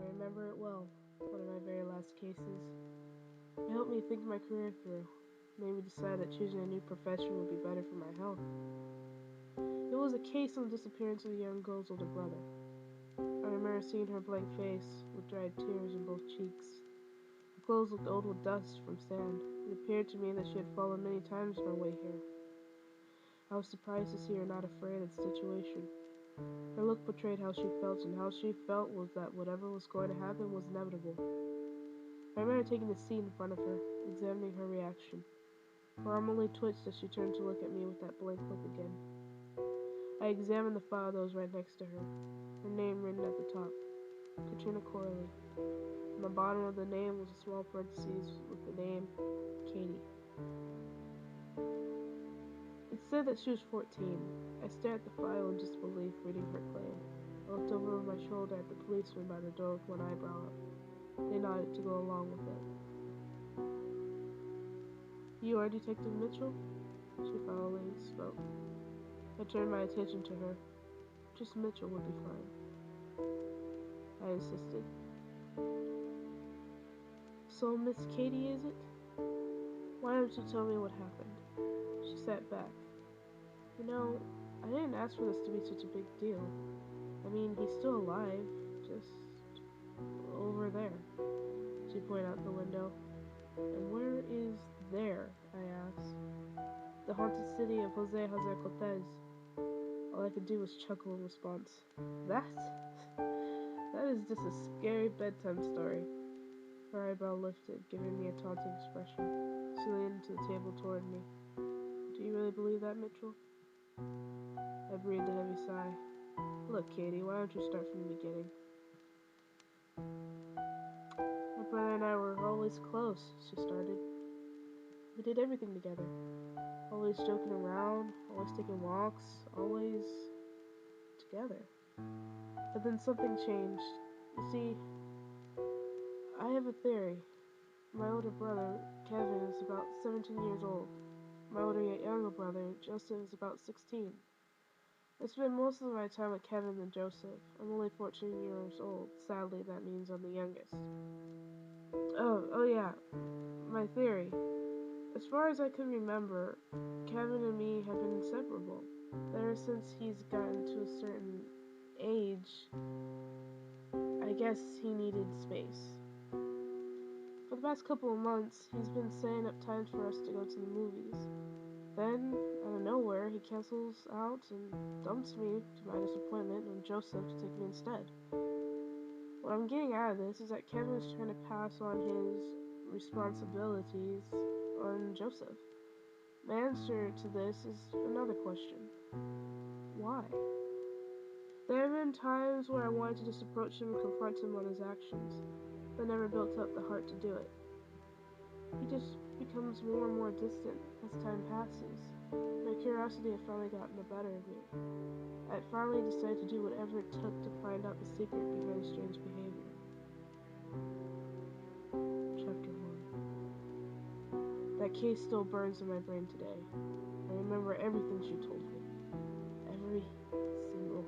I remember it well. One of my very last cases. It helped me think my career through. Made me decide that choosing a new profession would be better for my health. It was a case on the disappearance of the young girl's older brother. I remember seeing her blank face, with dried tears in both cheeks. Her clothes looked old with dust from sand. It appeared to me that she had fallen many times on her way here. I was surprised to see her not afraid of the situation. Her look betrayed how she felt, and how she felt was that whatever was going to happen was inevitable. I remember taking a seat in front of her, examining her reaction. Her arm only twitched as she turned to look at me with that blank look again. I examined the file that was right next to her, her name written at the top, Katrina Corley. On the bottom of the name was a small parenthesis with the name Katie. It said that she was 14. I stared at the file in disbelief, reading her claim. I looked over my shoulder at the policeman by the door with one eyebrow up. They nodded to go along with it. "You are Detective Mitchell?" She finally spoke. I turned my attention to her. "Just Mitchell would be fine," I insisted. "So Miss Katie, is it? Why don't you tell me what happened?" She sat back. "You know, I didn't ask for this to be such a big deal. I mean, he's still alive, just over there." She pointed out the window. "And where is there?" I asked. "The haunted city of Jose Cortez." All I could do was chuckle in response. "That? That is just a scary bedtime story." Her eyebrow lifted, giving me a taunting expression. She leaned into the table toward me. "Do you really believe that, Mitchell?" I breathed a heavy sigh. "Look, Katie, why don't you start from the beginning?" "My brother and I were always close," she started. "We did everything together. Always joking around, always taking walks, always together. But then something changed. You see, I have a theory. My older brother, Kevin, is about 17 years old. My older yet younger brother, Joseph, is about 16. I spend most of my time with Kevin and Joseph. I'm only 14 years old. Sadly, that means I'm the youngest. Oh yeah, my theory. As far as I can remember, Kevin and me have been inseparable. Ever since he's gotten to a certain age, I guess he needed space. For the past couple of months, he's been setting up times for us to go to the movies. Then, out of nowhere, he cancels out and dumps me, to my disappointment, on Joseph to take me instead. What I'm getting out of this is that Kevin is trying to pass on his responsibilities on Joseph. My answer to this is another question. Why? There have been times where I wanted to just approach him and confront him on his actions, but never built up the heart to do it. He just becomes more and more distant as time passes. My curiosity had finally gotten the better of me. I had finally decided to do whatever it took to find out the secret behind his strange behavior. Chapter 1. That case still burns in my brain today. I remember everything she told me. Every single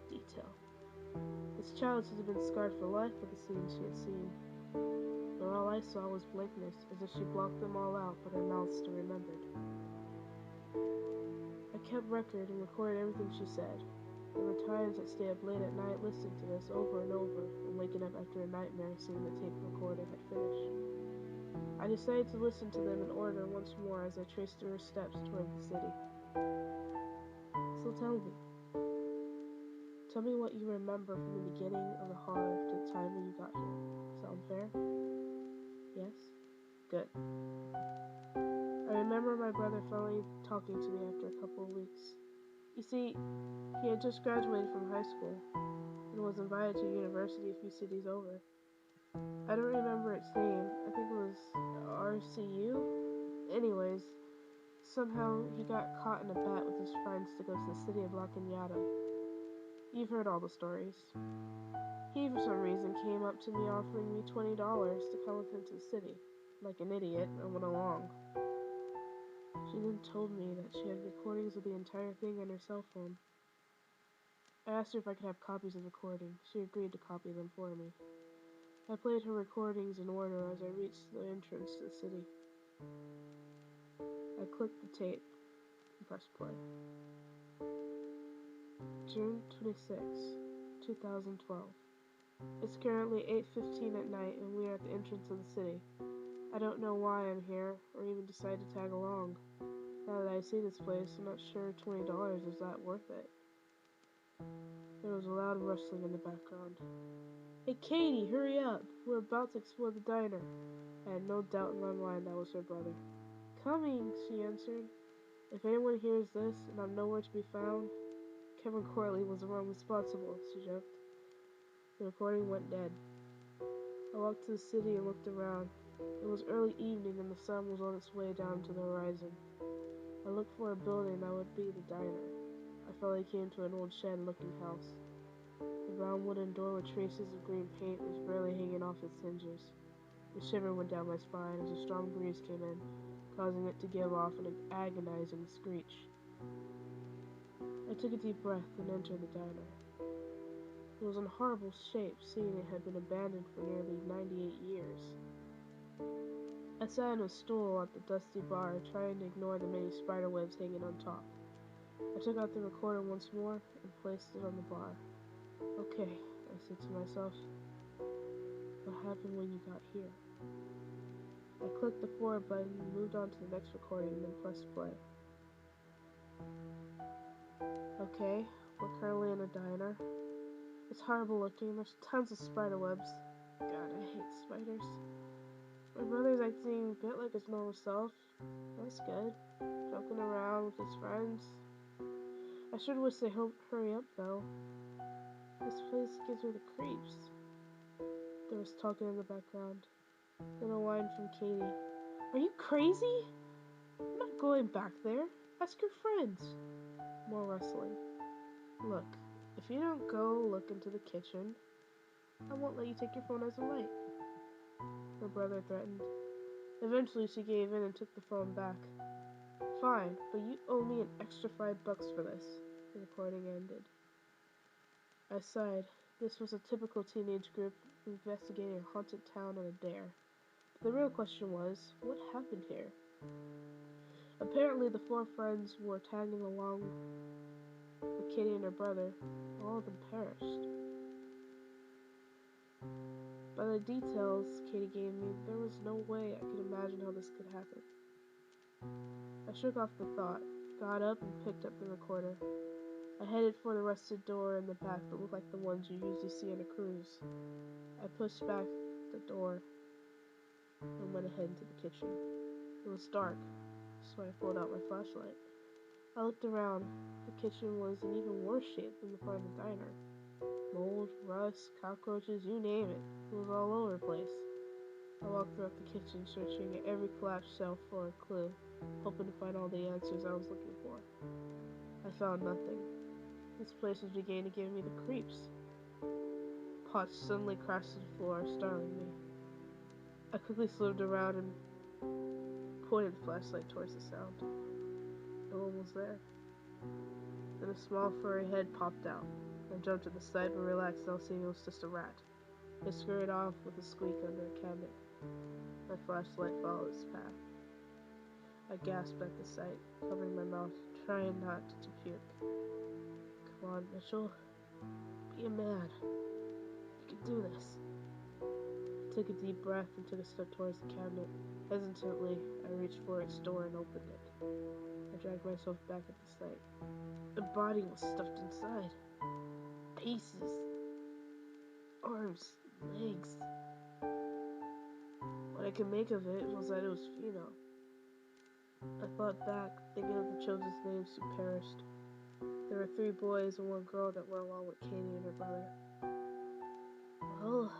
detail. This childhood had been scarred for life by the scenes she had seen. But all I saw was blankness, as if she blocked them all out, but her mouth still remembered. I kept record and recorded everything she said. There were times I'd stay up late at night listening to this over and over, and waking up after a nightmare seeing the tape recorder had finished. I decided to listen to them in order once more as I traced through her steps toward the city. So tell me. Tell me what you remember from the beginning of the horror to the time when you got here. Sound fair? Yes? Good. I remember my brother finally talking to me after a couple of weeks. You see, he had just graduated from high school and was invited to university a few cities over. I don't remember its name. I think it was RCU. Anyways, somehow he got caught in a bet with his friends to go to the city of La Cañada. You've heard all the stories. He, for some reason, came up to me offering me $20 to come with him to the city. Like an idiot, I went along. She then told me that she had recordings of the entire thing on her cell phone. I asked her if I could have copies of the recording. She agreed to copy them for me. I played her recordings in order as I reached the entrance to the city. I clicked the tape and pressed play. June 26, 2012. It's currently 8:15 at night and we are at the entrance of the city. I don't know why I'm here or even decided to tag along. Now that I see this place, I'm not sure $20 is that worth it. There was a loud rustling in the background. Hey Katie, hurry up! We're about to explore the diner. I had no doubt in my mind that was her brother. Coming, she answered. If anyone hears this and I'm nowhere to be found, Kevin Corley was the one responsible, she joked. The recording went dead. I walked to the city and looked around. It was early evening and the sun was on its way down to the horizon. I looked for a building that would be the diner. I finally came to an old shed-looking house. The brown wooden door with traces of green paint was barely hanging off its hinges. A shiver went down my spine as a strong breeze came in, causing it to give off an agonizing screech. I took a deep breath and entered the diner. It was in horrible shape, seeing it had been abandoned for nearly 98 years. I sat on a stool at the dusty bar, trying to ignore the many spider webs hanging on top. I took out the recorder once more and placed it on the bar. Okay, I said to myself. What happened when you got here? I clicked the forward button and moved on to the next recording and then pressed play. Okay, we're currently in a diner. It's horrible looking. There's tons of spider webs. God, I hate spiders. My brother's acting a bit like his normal self. That's good. Joking around with his friends. I sure wish they'd hurry up, though. This place gives me the creeps. There was talking in the background. Then a whine from Katie. Are you crazy? I'm not going back there. Ask your friends. More rustling. Look, if you don't go look into the kitchen, I won't let you take your phone as a light. Her brother threatened. Eventually she gave in and took the phone back. Fine, but you owe me an extra $5 for this. The recording ended. I sighed. This was a typical teenage group investigating a haunted town on a dare. But the real question was, what happened here? Apparently the four friends were tagging along with Kitty and her brother. All of them perished. By the details Katie gave me, there was no way I could imagine how this could happen. I shook off the thought, got up and picked up the recorder. I headed for the rusted door in the back that looked like the ones you usually see on a cruise. I pushed back the door and went ahead into the kitchen. It was dark, so I pulled out my flashlight. I looked around. The kitchen was in even worse shape than the front of the diner. Mold, rust, cockroaches, you name it. It was all over the place. I walked throughout the kitchen, searching at every collapsed shelf for a clue, hoping to find all the answers I was looking for. I found nothing. This place was beginning to give me the creeps. Pots suddenly crashed to the floor, startling me. I quickly slipped around and pointed the flashlight towards the sound. No one was there. Then a small furry head popped out. I jumped to the side but relaxed, now seeing it was just a rat. It scurried off with a squeak under a cabinet. My flashlight followed its path. I gasped at the sight, covering my mouth, trying not to puke. Come on, Mitchell. Be a man. You can do this. I took a deep breath and took a step towards the cabinet. Hesitantly, I reached for its door and opened it. I dragged myself back at the sight. A body was stuffed inside. Pieces. Arms. Legs. What I could make of it was that it was female. I thought back, thinking of the children's names who perished. There were 3 boys and 1 girl that were along with Katie and her brother. Well,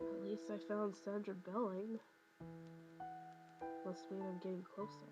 at least I found Sandra Belling. Must mean I'm getting closer.